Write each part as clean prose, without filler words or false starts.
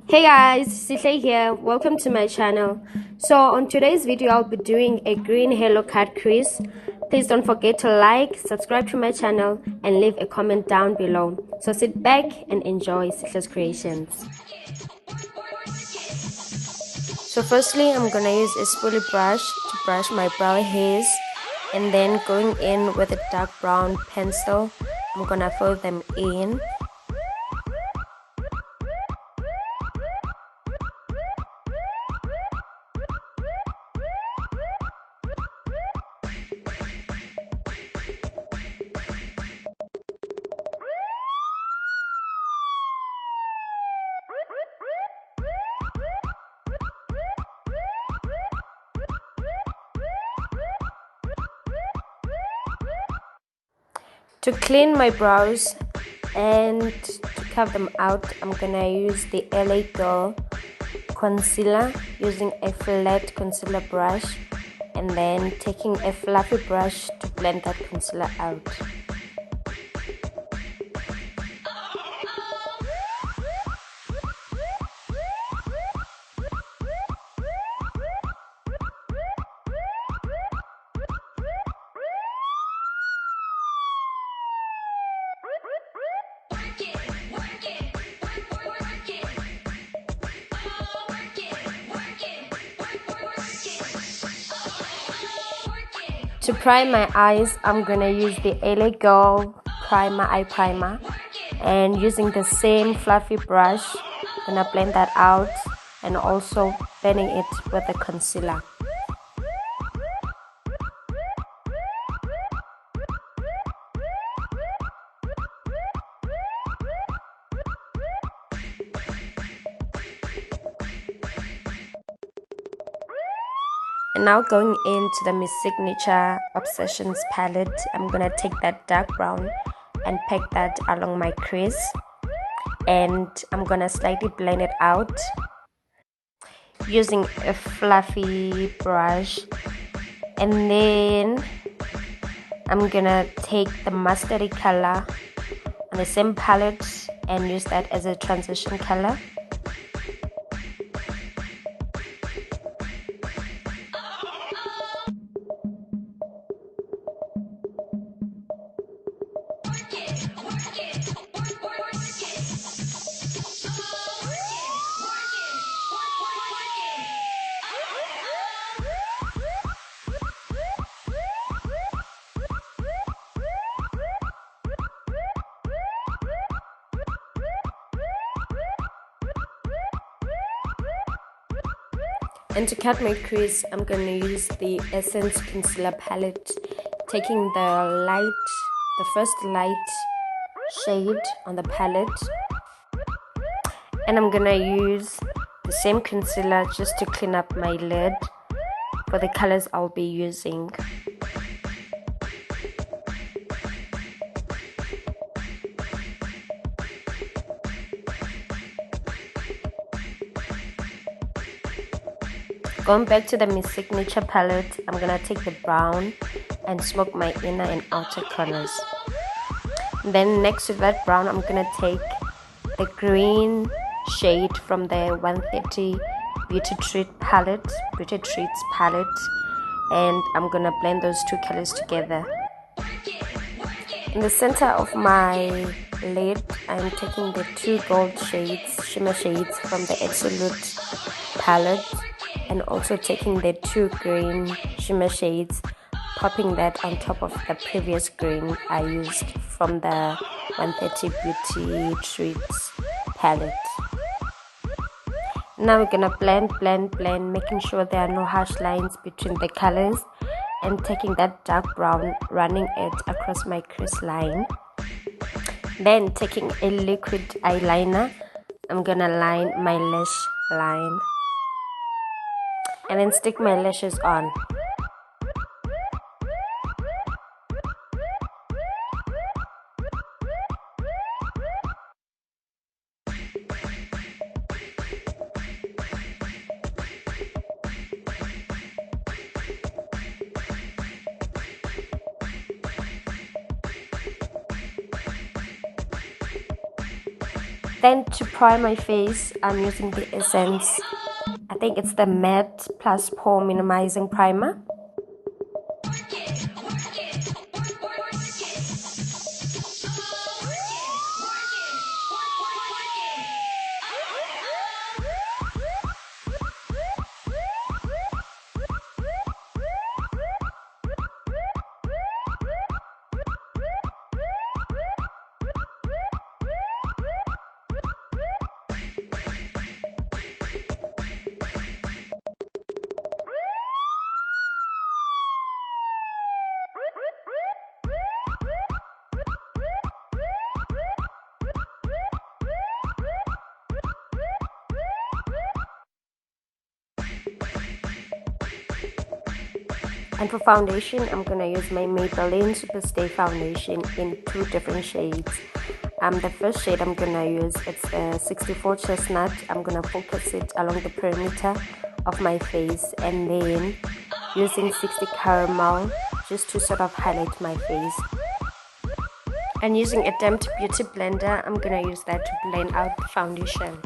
Hey guys, Siphosihle here. Welcome to my channel. So on today's video, I'll be doing a green halo cut crease. Please don't forget to like, subscribe to my channel, and leave a comment down below. So sit back and enjoy Sihle's creations. So firstly, I'm gonna use a spoolie brush to brush my brow hairs, and then going in with a dark brown pencil, I'm gonna fill them in. To clean my brows and to curve them out, I'm gonna use the LA Girl concealer using a flat concealer brush and then taking a fluffy brush to blend that concealer out. To prime my eyes, I'm gonna use the LA Girl eye primer, and using the same fluffy brush, I'm gonna blend that out and also blending it with the concealer. And now going into the Miss Signature Obsessions palette, I'm gonna take that dark brown and pack that along my crease, and I'm gonna slightly blend it out using a fluffy brush. And then I'm gonna take the mustardy color on the same palette and use that as a transition color. And to cut my crease, I'm going to use the Essence Concealer palette, taking the first light shade on the palette. And I'm going to use the same concealer just to clean up my lid for the colors I'll be using. Going back to the Miss Signature palette, I'm gonna take the brown and smoke my inner and outer corners. Then next to that brown, I'm gonna take the green shade from the 130 Beauty Treats palette, and I'm gonna blend those two colors together. In the center of my lid, I'm taking the two gold shades, shimmer shades from the Absolute palette, and also taking the two green shimmer shades, popping that on top of the previous green I used from the 130 Beauty Treats palette. Now we're gonna blend, making sure there are no harsh lines between the colors, and taking that dark brown, running it across my crease line. Then taking a liquid eyeliner, I'm gonna line my lash line and then stick my lashes on. Then to prime my face, I'm using the Essence. I think it's the Matte Plus Pore Minimizing Primer. And for foundation, I'm gonna use my Maybelline Superstay foundation in 2 different shades. The first shade I'm gonna use, it's the 64 Chestnut. I'm gonna focus it along the perimeter of my face, and then using 60 Caramel just to sort of highlight my face. And using a damped beauty blender, I'm gonna use that to blend out the foundation.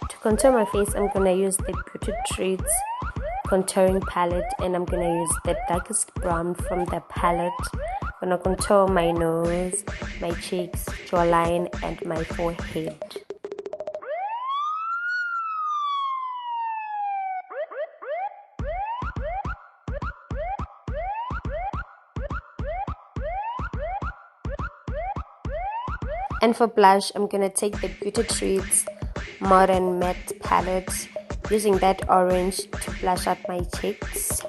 To contour my face, I'm gonna use the Beauty Treats contouring palette, and I'm gonna use the darkest brown from the palette. I'm gonna contour my nose, my cheeks, jawline, and my forehead. And for blush, I'm gonna take the Beauty Treats Modern Matte palette, using that orange to blush out my cheeks.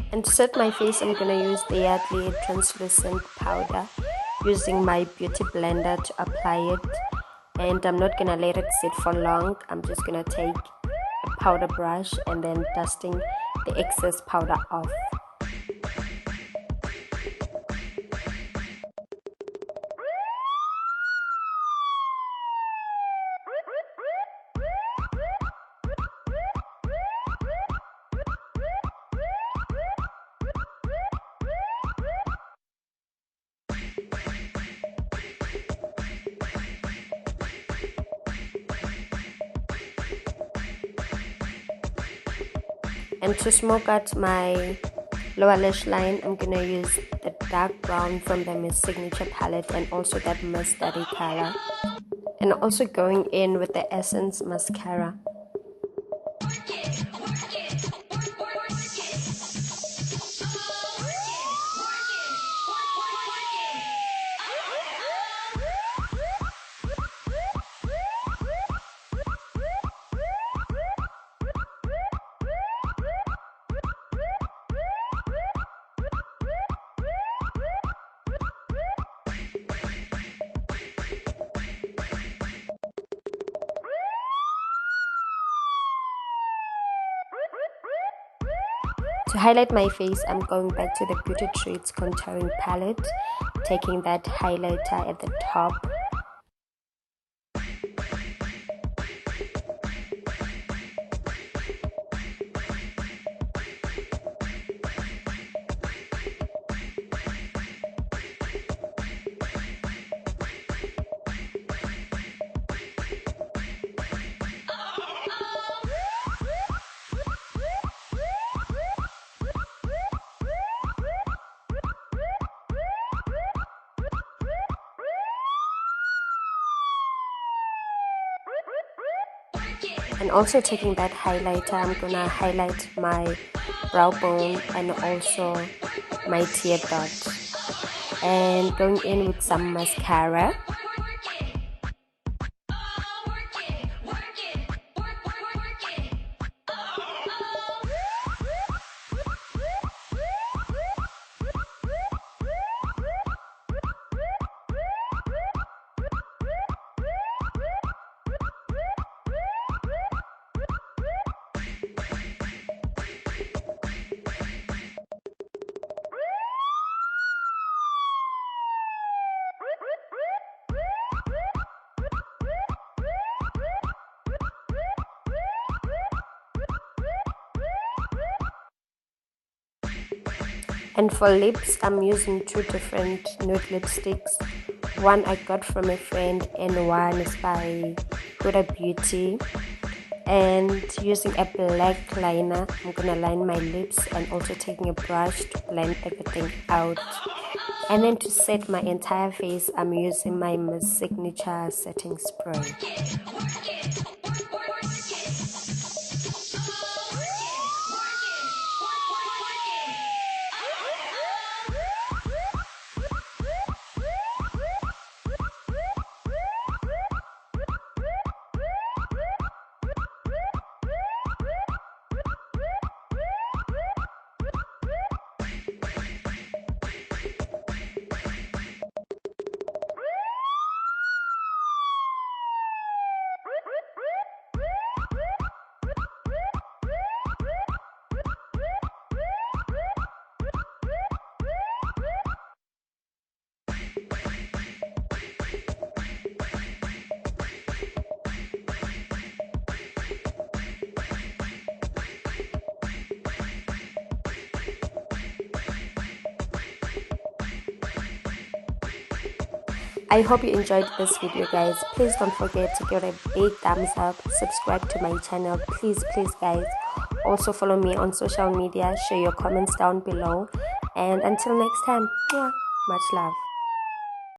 And to set my face, I'm gonna use the Yardley translucent powder, using my beauty blender to apply it. And I'm not gonna let it sit for long. I'm just gonna take a powder brush and then dusting the excess powder off. And to smoke out my lower lash line, I'm gonna use the dark brown from the Miss Signature palette, and also that mustard color, and also going in with the Essence mascara. To highlight my face, I'm going back to the Beauty Treats contouring palette, taking that highlighter at the top. And also taking that highlighter, I'm gonna highlight my brow bone and also my tear dot, and going in with some mascara. And for lips, I'm using two different nude lipsticks. One I got from a friend and one is by Buda Beauty. And using a black liner, I'm gonna line my lips and also taking a brush to blend everything out. And then to set my entire face, I'm using my Miss Signature setting spray. I hope you enjoyed this video, guys. Please don't forget to give it a big thumbs up, subscribe to my channel, please guys. Also follow me on social media, share your comments down below, and until next time, much love.